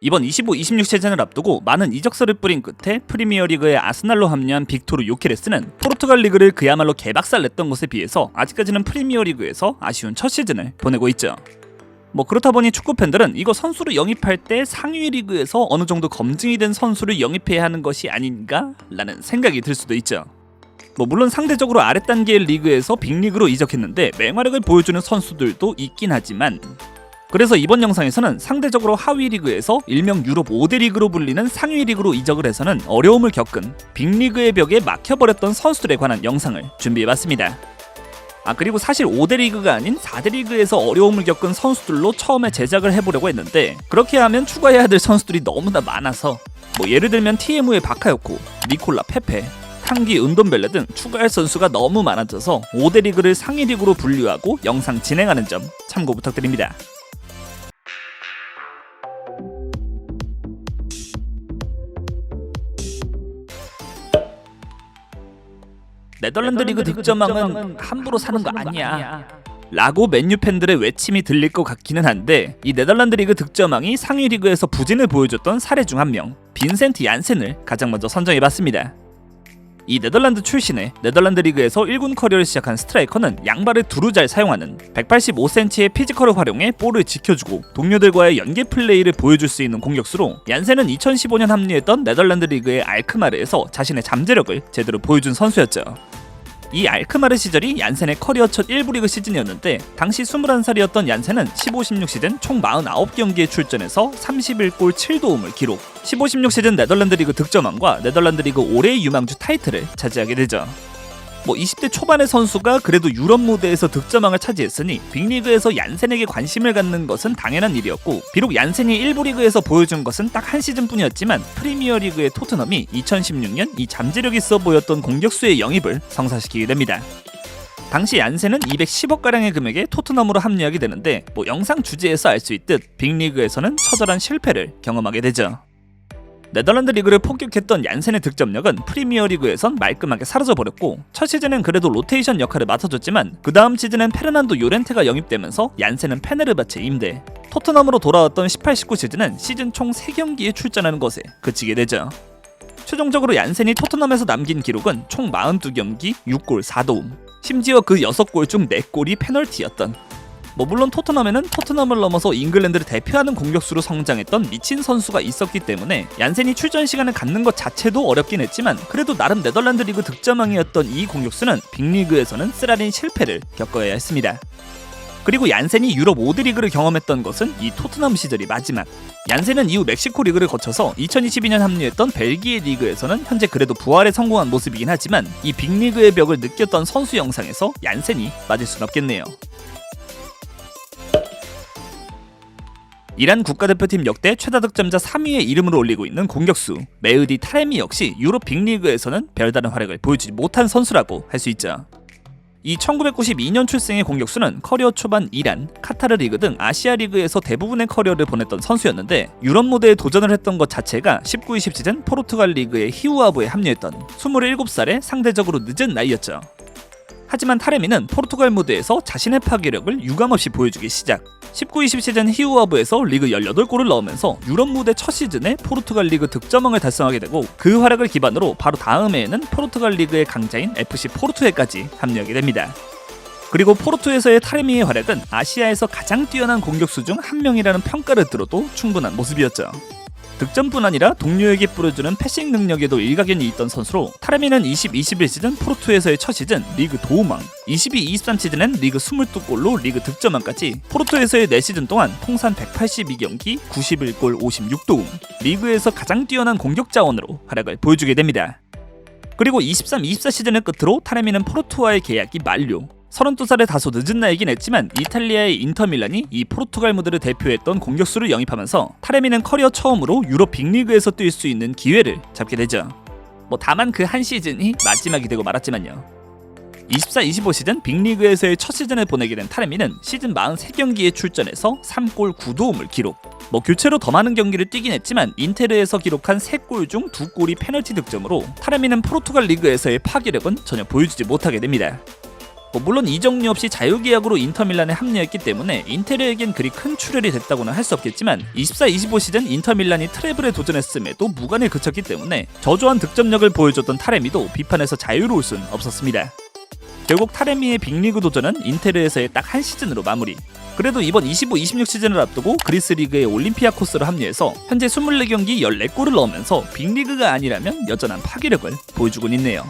이번 25-26 시즌을 앞두고 많은 이적설을 뿌린 끝에 프리미어리그에 아스날로 합류한 빅토르 요케레스는 포르투갈 리그를 그야말로 개박살 냈던 것에 비해서 아직까지는 프리미어리그에서 아쉬운 첫 시즌을 보내고 있죠. 그렇다 보니 축구 팬들은 이거 선수를 영입할 때 상위 리그에서 어느 정도 검증이 된 선수를 영입해야 하는 것이 아닌가? 라는 생각이 들 수도 있죠. 물론 상대적으로 아랫 단계의 리그에서 빅리그로 이적했는데 맹활약을 보여주는 선수들도 있긴 하지만, 그래서 이번 영상에서는 상대적으로 하위 리그에서 일명 유럽 5대 리그로 불리는 상위 리그로 이적을 해서는 어려움을 겪은 빅리그의 벽에 막혀버렸던 선수들에 관한 영상을 준비해봤습니다. 그리고 사실 5대 리그가 아닌 4대 리그에서 어려움을 겪은 선수들로 처음에 제작을 해보려고 했는데, 그렇게 하면 추가해야 될 선수들이 너무나 많아서 예를 들면 TMU의 바카요코, 니콜라 페페, 탕기 은돈벨레 등 추가할 선수가 너무 많아져서 5대 리그를 상위 리그로 분류하고 영상 진행하는 점 참고 부탁드립니다. 네덜란드 리그 득점왕은 함부로 사는 거 아니야 라고 맨유 팬들의 외침이 들릴 것 같기는 한데, 이 네덜란드 리그 득점왕이 상위 리그에서 부진을 보여줬던 사례 중 한 명, 빈센트 얀센을 가장 먼저 선정해봤습니다. 이 네덜란드 출신의 네덜란드 리그에서 1군 커리어를 시작한 스트라이커는 양발을 두루 잘 사용하는 185cm의 피지컬을 활용해 볼을 지켜주고 동료들과의 연계 플레이를 보여줄 수 있는 공격수로, 얀센은 2015년 합류했던 네덜란드 리그의 알크마르에서 자신의 잠재력을 제대로 보여준 선수였죠. 이 알크마르 시절이 얀센의 커리어 첫 1부 리그 시즌이었는데, 당시 21살이었던 얀센은 15-16 시즌 총 49경기에 출전해서 31골 7도움을 기록, 15-16 시즌 네덜란드 리그 득점왕과 네덜란드 리그 올해의 유망주 타이틀을 차지하게 되죠. 20대 초반의 선수가 그래도 유럽 무대에서 득점왕을 차지했으니 빅리그에서 얀센에게 관심을 갖는 것은 당연한 일이었고, 비록 얀센이 1부 리그에서 보여준 것은 딱 한 시즌뿐이었지만 프리미어리그의 토트넘이 2016년 이 잠재력 있어 보였던 공격수의 영입을 성사시키게 됩니다. 당시 얀센은 210억가량의 금액에 토트넘으로 합류하게 되는데, 영상 주제에서 알 수 있듯 빅리그에서는 처절한 실패를 경험하게 되죠. 네덜란드 리그를 폭격했던 얀센의 득점력은 프리미어리그에선 말끔하게 사라져버렸고, 첫 시즌은 그래도 로테이션 역할을 맡아줬지만 그 다음 시즌은 페르난도 요렌테가 영입되면서 얀센은 페네르바체 임대, 토트넘으로 돌아왔던 18-19 시즌은 시즌 총 3경기에 출전하는 것에 그치게 되죠. 최종적으로 얀센이 토트넘에서 남긴 기록은 총 42경기 6골 4도움, 심지어 그 6골 중 4골이 페널티였던, 물론 토트넘에는 토트넘을 넘어서 잉글랜드를 대표하는 공격수로 성장했던 미친 선수가 있었기 때문에 얀센이 출전 시간을 갖는 것 자체도 어렵긴 했지만, 그래도 나름 네덜란드 리그 득점왕이었던 이 공격수는 빅리그에서는 쓰라린 실패를 겪어야 했습니다. 그리고 얀센이 유럽 5대 리그를 경험했던 것은 이 토트넘 시절이 마지막. 얀센은 이후 멕시코 리그를 거쳐서 2022년 합류했던 벨기에 리그에서는 현재 그래도 부활에 성공한 모습이긴 하지만, 이 빅리그의 벽을 느꼈던 선수 영상에서 얀센이 맞을 순 없겠네요. 이란 국가대표팀 역대 최다 득점자 3위의 이름을 올리고 있는 공격수 메흐디 타레미 역시 유럽 빅리그에서는 별다른 활약을 보여주지 못한 선수라고 할 수 있죠. 이 1992년 출생의 공격수는 커리어 초반 이란, 카타르 리그 등 아시아 리그에서 대부분의 커리어를 보냈던 선수였는데, 유럽 무대에 도전을 했던 것 자체가 19-20 시즌 포르투갈 리그의 히우아브에 합류했던 27살의 상대적으로 늦은 나이였죠. 하지만 타레미는 포르투갈 무대에서 자신의 파괴력을 유감없이 보여주기 시작, 19-20 시즌 히우아브에서 리그 18골을 넣으면서 유럽 무대 첫 시즌에 포르투갈 리그 득점왕을 달성하게 되고, 그 활약을 기반으로 바로 다음 해에는 포르투갈 리그의 강자인 FC 포르투에까지 합류하게 됩니다. 그리고 포르투에서의 타레미의 활약은 아시아에서 가장 뛰어난 공격수 중 한 명이라는 평가를 들어도 충분한 모습이었죠. 득점뿐 아니라 동료에게 뿌려주는 패싱 능력에도 일가견이 있던 선수로, 타레미는 20-21 시즌 포르투에서의 첫 시즌 리그 도움왕, 22-23 시즌엔 리그 22골로 리그 득점왕까지 포르투에서의 4시즌 동안 통산 182경기 91골 56도움, 리그에서 가장 뛰어난 공격 자원으로 활약을 보여주게 됩니다. 그리고 23-24 시즌을 끝으로 타레미는 포르투와의 계약이 만료. 32살의 다소 늦은 나이긴 했지만 이탈리아의 인터밀란이 이 포르투갈 무대를 대표했던 공격수를 영입하면서 타레미는 커리어 처음으로 유럽 빅리그에서 뛸 수 있는 기회를 잡게 되죠. 다만 그 한 시즌이 마지막이 되고 말았지만요. 24-25 시즌 빅리그에서의 첫 시즌을 보내게 된 타레미는 시즌 43경기에 출전해서 3골 9도움을 기록. 교체로 더 많은 경기를 뛰긴 했지만 인테르에서 기록한 3골 중 2골이 페널티 득점으로 타레미는 포르투갈 리그에서의 파괴력은 전혀 보여주지 못하게 됩니다. 물론 이적료 없이 자유계약으로 인터밀란에 합류했기 때문에 인테리에겐 그리 큰 출혈이 됐다고는 할 수 없겠지만 24-25 시즌 인터밀란이 트래블에 도전했음에도 무관에 그쳤기 때문에 저조한 득점력을 보여줬던 타레미도 비판에서 자유로울 순 없었습니다. 결국 타레미의 빅리그 도전은 인테르에서의 딱 한 시즌으로 마무리. 그래도 이번 25-26 시즌을 앞두고 그리스 리그의 올림피아코스로 합류해서 현재 24경기 14골을 넣으면서 빅리그가 아니라면 여전한 파괴력을 보여주곤 있네요.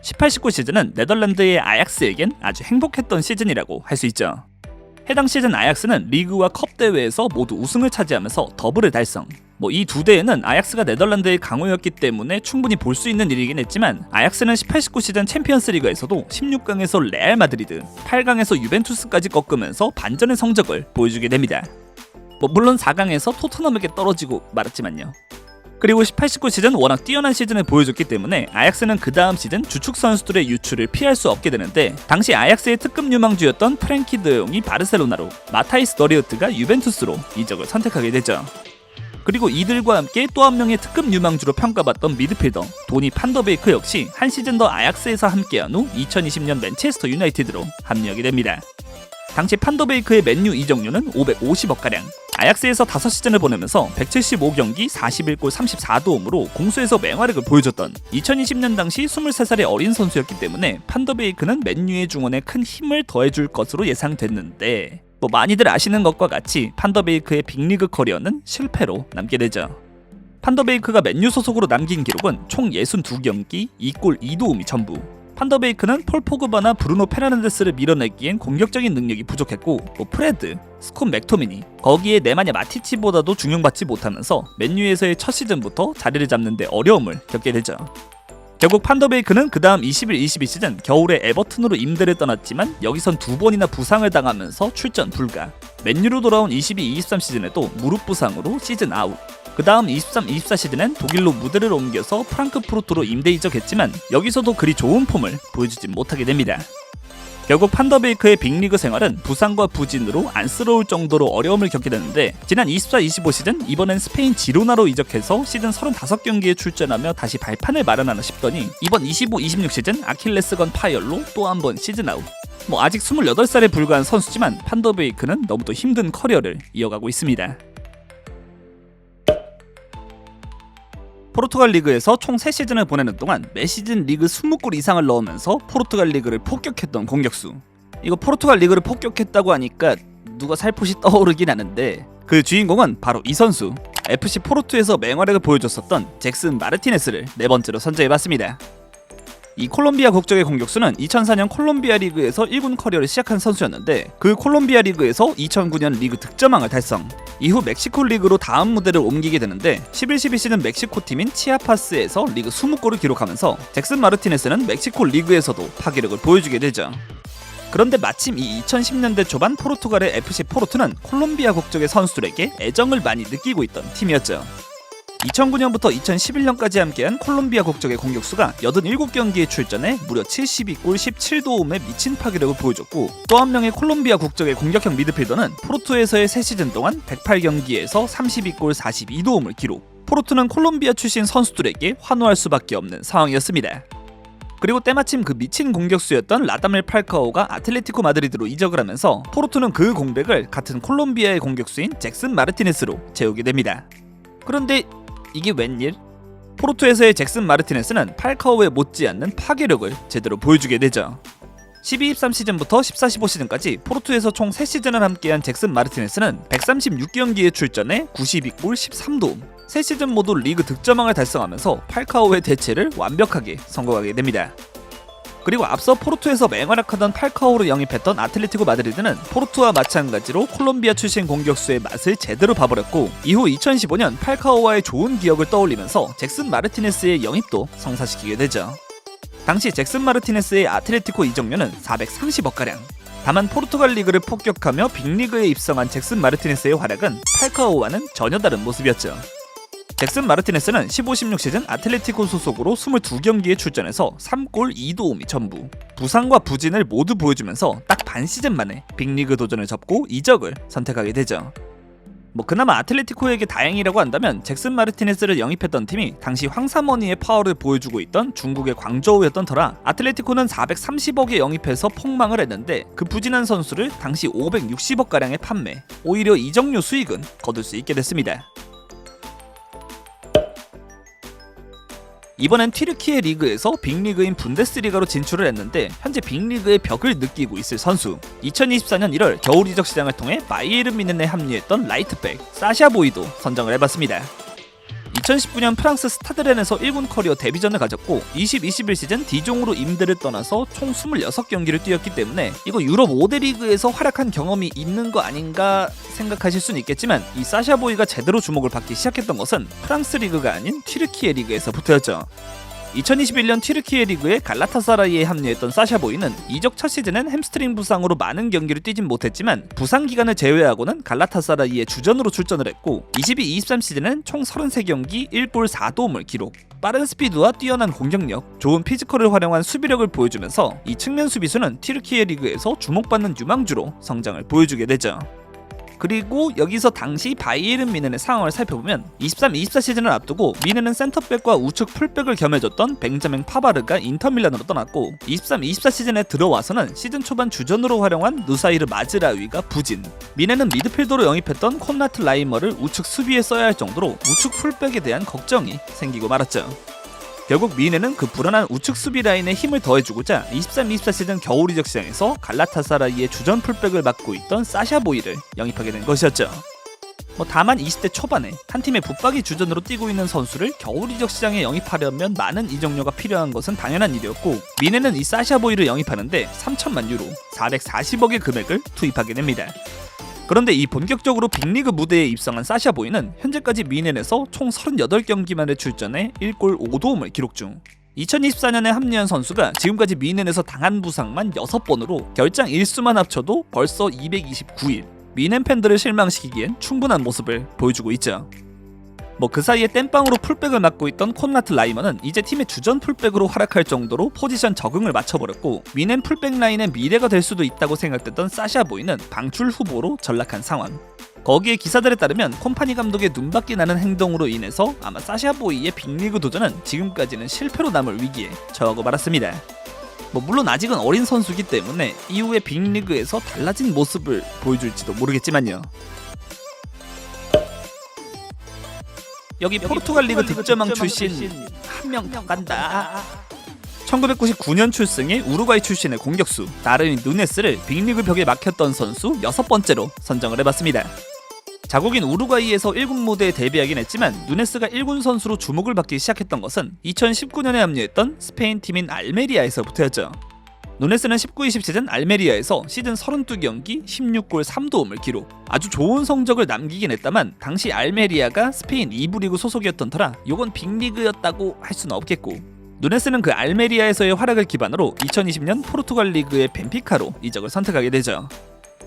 18-19 시즌은 네덜란드의 아약스에겐 아주 행복했던 시즌이라고 할 수 있죠. 해당 시즌 아약스는 리그와 컵 대회에서 모두 우승을 차지하면서 더블을 달성. 이 두 대회는 아약스가 네덜란드의 강호였기 때문에 충분히 볼 수 있는 일이긴 했지만 아약스는 18-19 시즌 챔피언스 리그에서도 16강에서 레알 마드리드, 8강에서 유벤투스까지 꺾으면서 반전의 성적을 보여주게 됩니다. 물론 4강에서 토트넘에게 떨어지고 말았지만요. 그리고 18-19 시즌 워낙 뛰어난 시즌을 보여줬기 때문에 아약스는 그 다음 시즌 주축 선수들의 유출을 피할 수 없게 되는데 당시 아약스의 특급 유망주였던 프랭키 드용이 바르셀로나로, 마타이스 더리우트가 유벤투스로 이적을 선택하게 되죠. 그리고 이들과 함께 또 한 명의 특급 유망주로 평가받던 미드필더 도니 판더베이크 역시 한 시즌 더 아약스에서 함께한 후 2020년 맨체스터 유나이티드로 합류하게 됩니다. 당시 판더베이크의 맨유 이적료는 550억가량, 아약스에서 5시즌을 보내면서 175경기 41골 34도움으로 공수에서 맹활약을 보여줬던 2020년 당시 23살의 어린 선수였기 때문에 판더베이크는 맨유의 중원에 큰 힘을 더해줄 것으로 예상됐는데 많이들 아시는 것과 같이 판더베이크의 빅리그 커리어는 실패로 남게 되죠. 판더베이크가 맨유 소속으로 남긴 기록은 총 62경기 2골 2도움이 전부. 판더베이크는 폴 포그바나 브루노 페르난데스를 밀어내기엔 공격적인 능력이 부족했고 프레드, 스콧 맥토미니, 거기에 네마냐 마티치보다도 중용받지 못하면서 맨유에서의 첫 시즌부터 자리를 잡는 데 어려움을 겪게 되죠. 결국 판더베이크는 그 다음 21-22 시즌 겨울에 에버튼으로 임대를 떠났지만 여기선 2번이나 부상을 당하면서 출전 불가. 맨유로 돌아온 22-23 시즌에도 무릎 부상으로 시즌 아웃. 그 다음 23-24 시즌엔 독일로 무대를 옮겨서 프랑크푸르트로 임대 이적했지만 여기서도 그리 좋은 폼을 보여주지 못하게 됩니다. 결국 판더베이크의 빅리그 생활은 부상과 부진으로 안쓰러울 정도로 어려움을 겪게 되는데 지난 24-25 시즌 이번엔 스페인 지로나로 이적해서 시즌 35경기에 출전하며 다시 발판을 마련하나 싶더니 이번 25-26 시즌 아킬레스건 파열로 또 한 번 시즌 아웃. 아직 28살에 불과한 선수지만 판더베이크는 너무도 힘든 커리어를 이어가고 있습니다. 포르투갈 리그에서 총 3시즌을 보내는 동안 매 시즌 리그 20골 이상을 넣으면서 포르투갈 리그를 폭격했던 공격수. 이거 포르투갈 리그를 폭격했다고 하니까 누가 살포시 떠오르긴 하는데 그 주인공은 바로 이 선수. FC 포르투에서 맹활약을 보여줬었던 잭슨 마르티네스를 네 번째로 선정해봤습니다. 이 콜롬비아 국적의 공격수는 2004년 콜롬비아 리그에서 1군 커리어를 시작한 선수였는데 그 콜롬비아 리그에서 2009년 리그 득점왕을 달성. 이후 멕시코 리그로 다음 무대를 옮기게 되는데 11-12 시즌 멕시코 팀인 치아파스에서 리그 20골을 기록하면서 잭슨 마르티네스는 멕시코 리그에서도 파괴력을 보여주게 되죠. 그런데 마침 이 2010년대 초반 포르투갈의 FC 포르투는 콜롬비아 국적의 선수들에게 애정을 많이 느끼고 있던 팀이었죠. 2009년부터 2011년까지 함께한 콜롬비아 국적의 공격수가 87경기에 출전해 무려 72골 17도움의 미친 파괴력을 보여줬고 또 한 명의 콜롬비아 국적의 공격형 미드필더는 포르투에서의 3시즌 동안 108경기에서 32골 42도움을 기록. 포르투는 콜롬비아 출신 선수들에게 환호할 수밖에 없는 상황이었습니다. 그리고 때마침 그 미친 공격수였던 라다멜 팔카오가 아틀레티코 마드리드로 이적을 하면서 포르투는 그 공백을 같은 콜롬비아의 공격수인 잭슨 마르티네스로 채우게 됩니다. 그런데 이게 웬일? 포르투에서의 잭슨 마르티네스는 팔카오에 못지않는 파괴력을 제대로 보여주게 되죠. 12-13 시즌부터 14-15 시즌까지 포르투에서 총 3시즌을 함께한 잭슨 마르티네스는 136경기에 출전해 92골 13도움, 3시즌 모두 리그 득점왕을 달성하면서 팔카오의 대체를 완벽하게 성공하게 됩니다. 그리고 앞서 포르투에서 맹활약하던 팔카오로 영입했던 아틀레티코 마드리드는 포르투와 마찬가지로 콜롬비아 출신 공격수의 맛을 제대로 봐버렸고 이후 2015년 팔카오와의 좋은 기억을 떠올리면서 잭슨 마르티네스의 영입도 성사시키게 되죠. 당시 잭슨 마르티네스의 아틀레티코 이적료는 430억가량. 다만 포르투갈 리그를 폭격하며 빅리그에 입성한 잭슨 마르티네스의 활약은 팔카오와는 전혀 다른 모습이었죠. 잭슨 마르티네스는 15-16 시즌 아틀레티코 소속으로 22경기에 출전해서 3골 2도움이 전부. 부상과 부진을 모두 보여주면서 딱 반 시즌 만에 빅리그 도전을 접고 이적을 선택하게 되죠. 그나마 아틀레티코에게 다행이라고 한다면 잭슨 마르티네스를 영입했던 팀이 당시 황사머니의 파워를 보여주고 있던 중국의 광저우였던 터라 아틀레티코는 430억에 영입해서 폭망을 했는데 그 부진한 선수를 당시 560억가량에 판매, 오히려 이적료 수익은 거둘 수 있게 됐습니다. 이번엔 튀르키예 리그에서 빅리그인 분데스리가로 진출을 했는데 현재 빅리그의 벽을 느끼고 있을 선수, 2024년 1월 겨울 이적 시장을 통해 바이에른 뮌헨에 합류했던 라이트백 사샤 보이도 선정을 해봤습니다. 2019년 프랑스 스타드렌에서 1군 커리어 데뷔전을 가졌고 20-21 시즌 디종으로 임대를 떠나서 총 26경기를 뛰었기 때문에 이거 유럽 5대 리그에서 활약한 경험이 있는 거 아닌가 생각하실 수는 있겠지만 이 사샤 보이가 제대로 주목을 받기 시작했던 것은 프랑스 리그가 아닌 튀르키예 리그에서부터였죠. 2021년 튀르키예 리그에 갈라타사라이에 합류했던 사샤 보이는 이적 첫 시즌은 햄스트링 부상으로 많은 경기를 뛰진 못했지만 부상 기간을 제외하고는 갈라타사라이의 주전으로 출전을 했고 22-23 시즌은 총 33경기 1골 4도움을 기록. 빠른 스피드와 뛰어난 공격력, 좋은 피지컬을 활용한 수비력을 보여주면서 이 측면 수비수는 튀르키예 리그에서 주목받는 유망주로 성장을 보여주게 되죠. 그리고 여기서 당시 바이에른 뮌헨의 상황을 살펴보면 23-24 시즌을 앞두고 뮌헨은 센터백과 우측 풀백을 겸해줬던 벤자민 파바르가 인터밀란으로 떠났고 23-24 시즌에 들어와서는 시즌 초반 주전으로 활용한 누사이르 마즈라위가 부진, 뮌헨은 미드필더로 영입했던 콘라트 라이머를 우측 수비에 써야 할 정도로 우측 풀백에 대한 걱정이 생기고 말았죠. 결국 뮌헨은 그 불안한 우측 수비 라인에 힘을 더해주고자 23-24 시즌 겨울 이적 시장에서 갈라타사라이의 주전 풀백을 맡고 있던 사샤 보이를 영입하게 된 것이었죠. 다만 20대 초반에 한 팀의 붙박이 주전으로 뛰고 있는 선수를 겨울 이적 시장에 영입하려면 많은 이적료가 필요한 것은 당연한 일이었고 뮌헨은 이 사샤 보이를 영입하는데 3천만 유로, 440억의 금액을 투입하게 됩니다. 그런데 이 본격적으로 빅리그 무대에 입성한 사샤 보이는 현재까지 뮌헨에서 총 38경기만에 출전해 1골 5도움을 기록 중. 2024년에 합류한 선수가 지금까지 뮌헨에서 당한 부상만 6번으로 결장 일수만 합쳐도 벌써 229일. 뮌헨 팬들을 실망시키기엔 충분한 모습을 보여주고 있죠. 그 사이에 땜빵으로 풀백을 맡고 있던 콘라트 라이머는 이제 팀의 주전 풀백으로 활약할 정도로 포지션 적응을 맞춰버렸고 뮌헨 풀백 라인의 미래가 될 수도 있다고 생각됐던 사샤 보이는 방출 후보로 전락한 상황. 거기에 기사들에 따르면 콤파니 감독의 눈밖에 나는 행동으로 인해서 아마 사샤 보이의 빅리그 도전은 지금까지는 실패로 남을 위기에 처하고 말았습니다. 물론 아직은 어린 선수이기 때문에 이후에 빅리그에서 달라진 모습을 보여줄지도 모르겠지만요. 여기 포르투갈 리그 득점왕 출신 한 명 더 간다. 1999년 출생의 우루과이 출신의 공격수 다르윈 누네스를 빅리그 벽에 막혔던 선수 6번째로 선정을 해봤습니다. 자국인 우루과이에서 1군 무대에 데뷔하긴 했지만 누네스가 1군 선수로 주목을 받기 시작했던 것은 2019년에 합류했던 스페인 팀인 알메리아에서부터였죠. 누네스는 19-20 시즌 알메리아에서 시즌 32경기 16골 3도움을 기록. 아주 좋은 성적을 남기긴 했다만 당시 알메리아가 스페인 2부 리그 소속이었던 터라 요건 빅리그였다고 할 수는 없겠고 누네스는 그 알메리아에서의 활약을 기반으로 2020년 포르투갈 리그의 벤피카로 이적을 선택하게 되죠.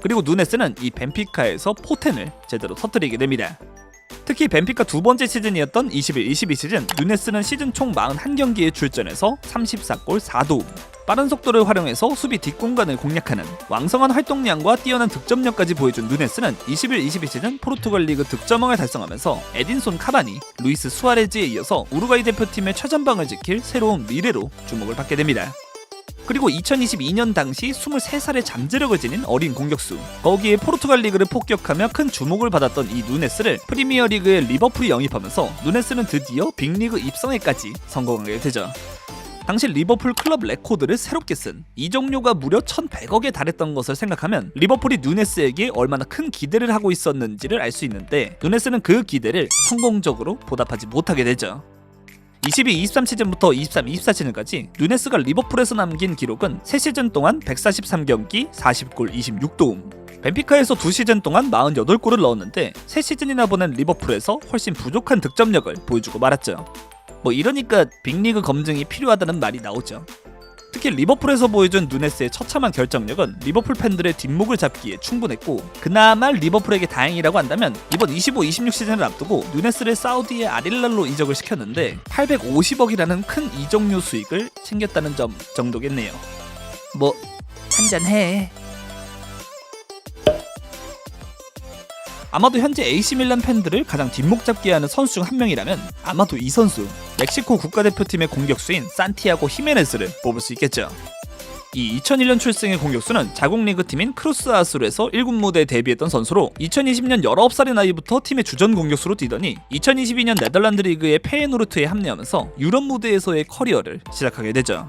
그리고 누네스는 이 벤피카에서 포텐을 제대로 터뜨리게 됩니다. 특히 벤피카 두 번째 시즌이었던 21-22 시즌 누네스는 시즌 총 41경기에 출전해서 34골 4도움. 빠른 속도를 활용해서 수비 뒷공간을 공략하는 왕성한 활동량과 뛰어난 득점력까지 보여준 누네스는 21-22 시즌 포르투갈 리그 득점왕을 달성하면서 에딘손 카바니, 루이스 수아레즈에 이어서 우루과이 대표팀의 최전방을 지킬 새로운 미래로 주목을 받게 됩니다. 그리고 2022년 당시 23살의 잠재력을 지닌 어린 공격수, 거기에 포르투갈 리그를 폭격하며 큰 주목을 받았던 이 누네스를 프리미어 리그의 리버풀이 영입하면서 누네스는 드디어 빅리그 입성에까지 성공하게 되죠. 당시 리버풀 클럽 레코드를 새롭게 쓴 이적료가 무려 1,100억에 달했던 것을 생각하면 리버풀이 누네스에게 얼마나 큰 기대를 하고 있었는지를 알 수 있는데 누네스는 그 기대를 성공적으로 보답하지 못하게 되죠. 22-23 시즌부터 23-24 시즌까지 누네스가 리버풀에서 남긴 기록은 3시즌 동안 143경기 40골 26도움. 벤피카에서 2시즌 동안 48골을 넣었는데 3시즌이나 보낸 리버풀에서 훨씬 부족한 득점력을 보여주고 말았죠. 이러니까 빅리그 검증이 필요하다는 말이 나오죠. 특히 리버풀에서 보여준 누네스의 처참한 결정력은 리버풀 팬들의 뒷목을 잡기에 충분했고 그나마 리버풀에게 다행이라고 한다면 이번 25-26 시즌을 앞두고 누네스를 사우디의 아릴랄로 이적을 시켰는데 850억이라는 큰 이적료 수익을 챙겼다는 점 정도겠네요. 한잔해. 아마도 현재 AC 밀란 팬들을 가장 뒷목 잡게 하는 선수 중 한 명이라면 아마도 이 선수, 멕시코 국가대표팀의 공격수인 산티아고 히메네스를 뽑을 수 있겠죠. 이 2001년 출생의 공격수는 자국 리그팀인 크루스 아술에서 1군 무대에 데뷔했던 선수로 2020년 19살의 나이부터 팀의 주전 공격수로 뛰더니 2022년 네덜란드 리그의 페예노르트에 합류하면서 유럽 무대에서의 커리어를 시작하게 되죠.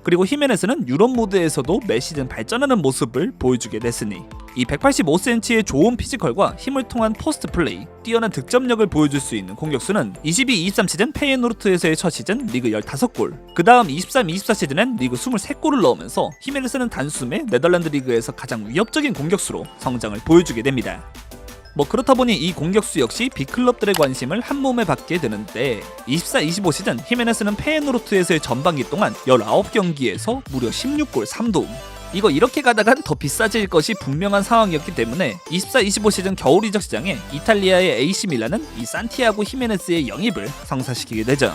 그리고 히메네스는 유럽 무대에서도 매 시즌 발전하는 모습을 보여주게 됐으니 이 185cm의 좋은 피지컬과 힘을 통한 포스트 플레이, 뛰어난 득점력을 보여줄 수 있는 공격수는 22-23 시즌 페예노르트에서의 첫 시즌 리그 15골, 그 다음 23-24 시즌엔 리그 23골을 넣으면서 히메네스는 단숨에 네덜란드 리그에서 가장 위협적인 공격수로 성장을 보여주게 됩니다. 그렇다 보니 이 공격수 역시 빅클럽들의 관심을 한몸에 받게 되는데 24-25 시즌 히메네스는 페예노르트에서의 전반기 동안 19경기에서 무려 16골 3도움. 이거 이렇게 가다간 더 비싸질 것이 분명한 상황이었기 때문에 24-25 시즌 겨울 이적 시장에 이탈리아의 AC 밀란은 이 산티아고 히메네스의 영입을 성사시키게 되죠.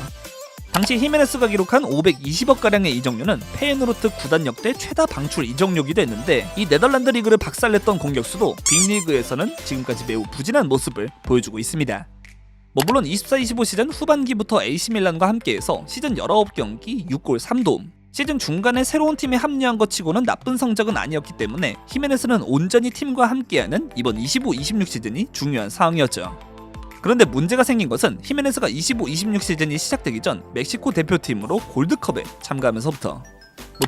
당시 히메네스가 기록한 520억가량의 이적료는 페예노르트 구단 역대 최다 방출 이적료기도 했는데 이 네덜란드 리그를 박살냈던 공격수도 빅리그에서는 지금까지 매우 부진한 모습을 보여주고 있습니다. 물론 24-25 시즌 후반기부터 AC 밀란과 함께해서 시즌 19경기 6골 3도움, 시즌 중간에 새로운 팀에 합류한 것 치고는 나쁜 성적은 아니었기 때문에 히메네스는 온전히 팀과 함께하는 이번 25-26 시즌이 중요한 상황이었죠. 그런데 문제가 생긴 것은 히메네스가 25-26 시즌이 시작되기 전 멕시코 대표팀으로 골드컵에 참가하면서부터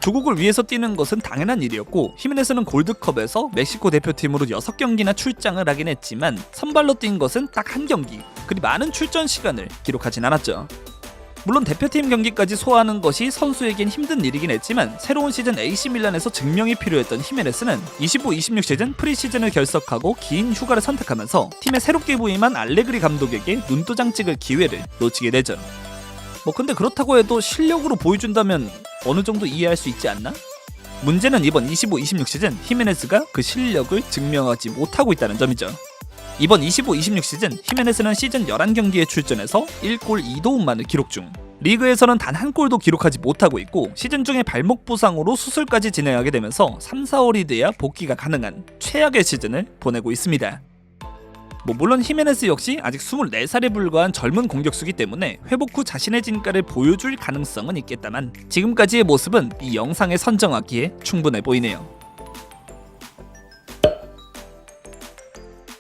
조국을 위해서 뛰는 것은 당연한 일이었고 히메네스는 골드컵에서 멕시코 대표팀으로 6경기나 출장을 하긴 했지만 선발로 뛴 것은 딱 1경기, 그리 많은 출전 시간을 기록하진 않았죠. 물론 대표팀 경기까지 소화하는 것이 선수에겐 힘든 일이긴 했지만 새로운 시즌 AC 밀란에서 증명이 필요했던 히메네스는 25-26 시즌 프리시즌을 결석하고 긴 휴가를 선택하면서 팀에 새롭게 부임한 알레그리 감독에게 눈도장 찍을 기회를 놓치게 되죠. 근데 그렇다고 해도 실력으로 보여준다면 어느 정도 이해할 수 있지 않나? 문제는 이번 25-26 시즌 히메네스가 그 실력을 증명하지 못하고 있다는 점이죠. 이번 25-26 시즌 히메네스는 시즌 11경기에 출전해서 1골 2도움만을 기록 중, 리그에서는 단 한 골도 기록하지 못하고 있고 시즌 중에 발목 부상으로 수술까지 진행하게 되면서 3-4월이 돼야 복귀가 가능한 최악의 시즌을 보내고 있습니다. 물론 히메네스 역시 아직 24살에 불과한 젊은 공격수기 때문에 회복 후 자신의 진가를 보여줄 가능성은 있겠다만 지금까지의 모습은 이 영상에 선정하기에 충분해 보이네요.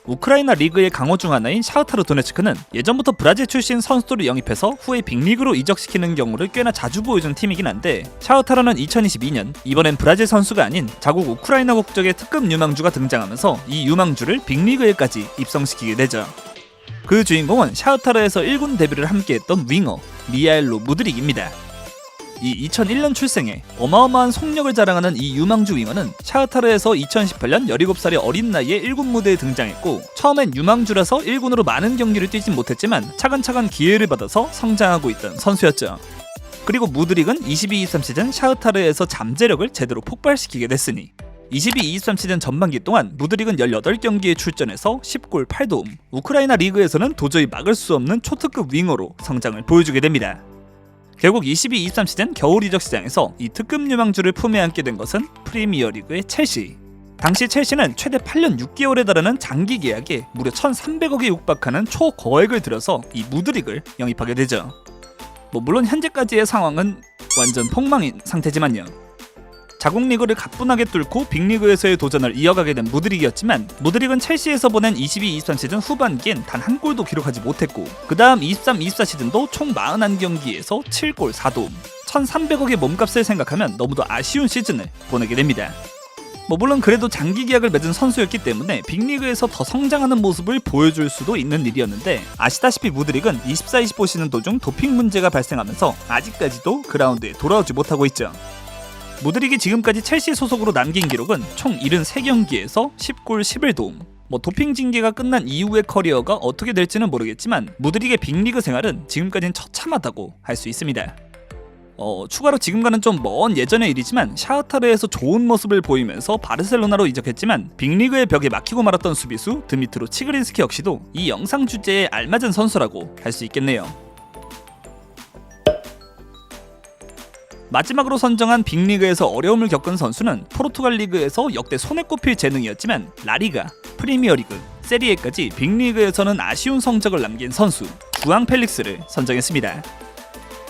우크라이나 리그의 강호 중 하나인 샤흐타르 도네츠크는 예전부터 브라질 출신 선수들을 영입해서 후에 빅리그로 이적시키는 경우를 꽤나 자주 보여준 팀이긴 한데 샤흐타르는 2022년 이번엔 브라질 선수가 아닌 자국 우크라이나 국적의 특급 유망주가 등장하면서 이 유망주를 빅리그에까지 입성시키게 되죠. 그 주인공은 샤흐타르에서 1군 데뷔를 함께했던 윙어 미하엘로 무드릭입니다. 이 2001년 출생에 어마어마한 속력을 자랑하는 이 유망주 윙어는 샤흐타르에서 2018년 17살의 어린 나이에 1군 무대에 등장했고 처음엔 유망주라서 1군으로 많은 경기를 뛰진 못했지만 차근차근 기회를 받아서 성장하고 있던 선수였죠. 그리고 무드릭은 22-23 시즌 샤흐타르에서 잠재력을 제대로 폭발시키게 됐으니 22-23 시즌 전반기 동안 무드릭은 18경기에 출전해서 10골 8도움, 우크라이나 리그에서는 도저히 막을 수 없는 초특급 윙어로 성장을 보여주게 됩니다. 결국 22-23 시즌 겨울 이적 시장에서 이 특급 유망주를 품에 안게 된 것은 프리미어리그의 첼시. 당시 첼시는 최대 8년 6개월에 달하는 장기 계약에 무려 1,300억에 육박하는 초거액을 들여서 이 무드릭을 영입하게 되죠. 물론 현재까지의 상황은 완전 폭망인 상태지만요. 자국 리그를 가뿐하게 뚫고 빅리그에서의 도전을 이어가게 된 무드릭이었지만 무드릭은 첼시에서 보낸 22-23 시즌 후반기엔 단 한 골도 기록하지 못했고 그 다음 23-24 시즌도 총 41경기에서 7골 4도움, 1,300억의 몸값을 생각하면 너무도 아쉬운 시즌을 보내게 됩니다. 물론 그래도 장기 계약을 맺은 선수였기 때문에 빅리그에서 더 성장하는 모습을 보여줄 수도 있는 일이었는데 아시다시피 무드릭은 24-25 시즌 도중 도핑 문제가 발생하면서 아직까지도 그라운드에 돌아오지 못하고 있죠. 무드릭이 지금까지 첼시 소속으로 남긴 기록은 총 73경기에서 10골 11도움. 도핑 징계가 끝난 이후의 커리어가 어떻게 될지는 모르겠지만 무드릭의 빅리그 생활은 지금까지는 처참하다고 할 수 있습니다. 추가로 지금과는 좀 먼 예전의 일이지만 샤흐타르에서 좋은 모습을 보이면서 바르셀로나로 이적했지만 빅리그의 벽에 막히고 말았던 수비수 드미트로 치그린스키 역시도 이 영상 주제에 알맞은 선수라고 할 수 있겠네요. 마지막으로 선정한 빅리그에서 어려움을 겪은 선수는 포르투갈 리그에서 역대 손에 꼽힐 재능이었지만 라리가, 프리미어리그, 세리에까지 빅리그에서는 아쉬운 성적을 남긴 선수 주앙 펠릭스를 선정했습니다.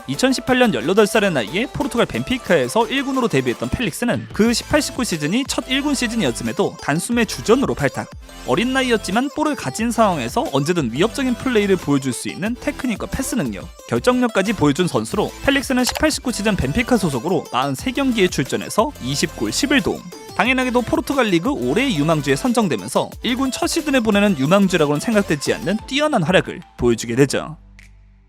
2018년 18살의 나이에 포르투갈 벤피카에서 1군으로 데뷔했던 펠릭스는 그 18-19 시즌이 첫 1군 시즌이었음에도 단숨에 주전으로 발탁. 어린 나이였지만 볼을 가진 상황에서 언제든 위협적인 플레이를 보여줄 수 있는 테크닉과 패스 능력, 결정력까지 보여준 선수로 펠릭스는 18-19 시즌 벤피카 소속으로 43경기에 출전해서 20골 11도움. 당연하게도 포르투갈 리그 올해의 유망주에 선정되면서 1군 첫 시즌에 보내는 유망주라고는 생각되지 않는 뛰어난 활약을 보여주게 되죠.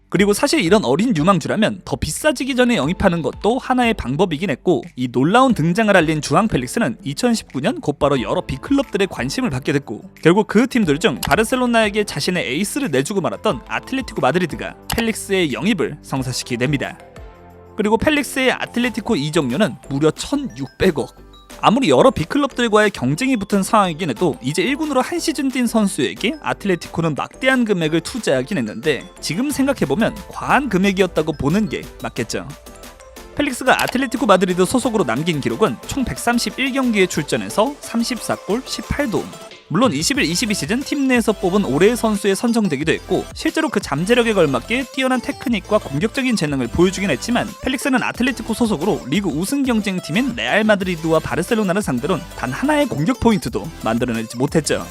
그리고 사실 이런 어린 유망주라면 더 비싸지기 전에 영입하는 것도 하나의 방법이긴 했고, 이 놀라운 등장을 알린 주앙 펠릭스는 2019년 곧바로 여러 빅클럽들의 관심을 받게 됐고, 결국 그 팀들 중 바르셀로나에게 자신의 에이스를 내주고 말았던 아틀레티코 마드리드가 펠릭스의 영입을 성사시키게 됩니다. 그리고 펠릭스의 아틀레티코 이적료는 무려 1,600억. 아무리 여러 빅클럽들과의 경쟁이 붙은 상황이긴 해도 이제 1군으로 한 시즌 뛴 선수에게 아틀레티코는 막대한 금액을 투자하긴 했는데, 지금 생각해보면 과한 금액이었다고 보는 게 맞겠죠. 펠릭스가 아틀레티코 마드리드 소속으로 남긴 기록은 총 131경기에 출전해서 34골 18도움. 물론 21-22 시즌 팀 내에서 뽑은 올해의 선수에 선정되기도 했고, 실제로 그 잠재력에 걸맞게 뛰어난 테크닉과 공격적인 재능을 보여주긴 했지만, 펠릭스는 아틀레티코 소속으로 리그 우승 경쟁팀인 레알 마드리드와 바르셀로나를 상대로 단 하나의 공격 포인트도 만들어내지 못했죠.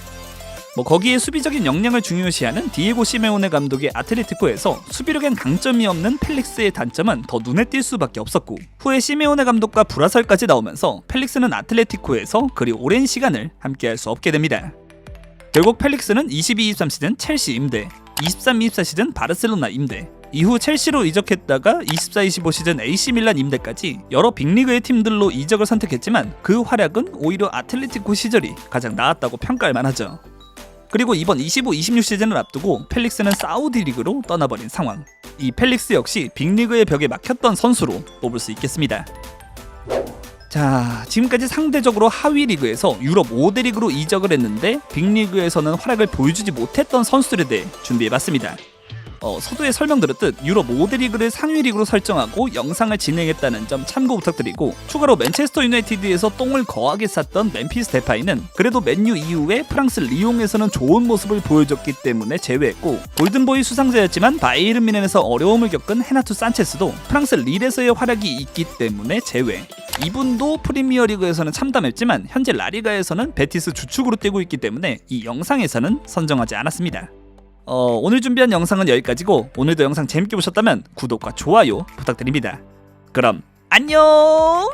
거기에 수비적인 역량을 중요시하는 디에고 시메오네 감독의 아틀레티코에서 수비력엔 강점이 없는 펠릭스의 단점은 더 눈에 띌 수밖에 없었고, 후에 시메오네 감독과 불화설까지 나오면서 펠릭스는 아틀레티코에서 그리 오랜 시간을 함께할 수 없게 됩니다. 결국 펠릭스는 22-23 시즌 첼시 임대, 23-24 시즌 바르셀로나 임대, 이후 첼시로 이적했다가 24-25 시즌 AC 밀란 임대까지 여러 빅리그의 팀들로 이적을 선택했지만, 그 활약은 오히려 아틀레티코 시절이 가장 나았다고 평가할 만하죠. 그리고 이번 25-26 시즌을 앞두고 펠릭스는 사우디 리그로 떠나버린 상황. 이 펠릭스 역시 빅리그의 벽에 막혔던 선수로 뽑을 수 있겠습니다. 자, 지금까지 상대적으로 하위 리그에서 유럽 5대 리그로 이적을 했는데 빅리그에서는 활약을 보여주지 못했던 선수들에 대해 준비해봤습니다. 서두에 설명드렸듯 유럽 5대 리그를 상위 리그로 설정하고 영상을 진행했다는 점 참고 부탁드리고, 추가로 맨체스터 유나이티드에서 똥을 거하게 쌌던 멤피스 데파이는 그래도 맨유 이후에 프랑스 리옹에서는 좋은 모습을 보여줬기 때문에 제외했고, 골든보이 수상자였지만 바이에른 뮌헨에서 어려움을 겪은 헤나투 산체스도 프랑스 릴에서의 활약이 있기 때문에 제외. 이분도 프리미어리그에서는 참담했지만 현재 라리가에서는 베티스 주축으로 뛰고 있기 때문에 이 영상에서는 선정하지 않았습니다. 오늘 준비한 영상은 여기까지고, 오늘도 영상 재밌게 보셨다면 구독과 좋아요 부탁드립니다. 그럼 안녕!